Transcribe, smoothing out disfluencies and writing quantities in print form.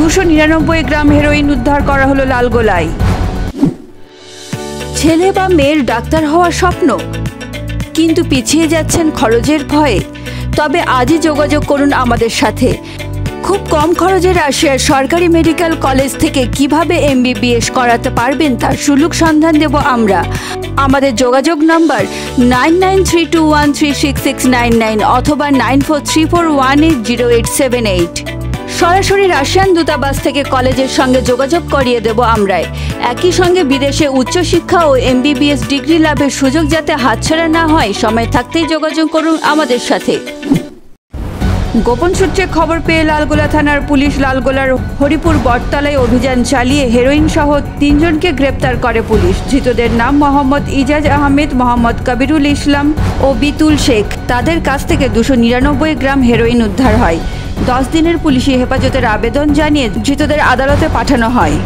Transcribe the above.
299 গ্রাম heroin উদ্ধার করা হলো লালগোলায়। ছেলে বা মেয়ের ডাক্তার হওয়ার স্বপ্ন, কিন্তু পিছিয়ে যাচ্ছেন খরচের ভয়ে? তবে আজই যোগাযোগ করুন আমাদের সাথে। খুব কম খরচে রাশিয়ার সরকারি মেডিকেল কলেজ থেকে কিভাবে MBBS করাতে পারবেন তার সুলুক সন্ধান দেব আমরা। আমাদের যোগাযোগ নাম্বার 9932136699 অথবা 9434180878। সরাসরি রাশিয়ান দূতাবাস থেকে কলেজের সঙ্গে যোগাযোগ করিয়ে দেব আমরাই। একই সঙ্গে বিদেশে উচ্চশিক্ষা ও MBBS ডিগ্রি লাভের সুযোগ যাতে হাতছাড়া না হয়, সময় থাকতেই যোগাযোগ করুন আমাদের সাথে। গোপন সূত্রে খবর পেয়ে লালগোলা থানার পুলিশ লালগোলার হরিপুর বটতলায় অভিযান চালিয়ে হেরোইন সহ 3 জনকে গ্রেপ্তার করে পুলিশ। ধৃতদের নাম মোহাম্মদ ইজাজ আহমেদ, মোহাম্মদ কবিরুল ইসলাম ও বিতুল শেখ। তাদের কাছ থেকে 299 গ্রাম হেরোইন উদ্ধার হয়। 10 দিনের পুলিশি হেফাজতের আবেদন জানিয়ে ধৃতদের আদালতে পাঠানো হয়।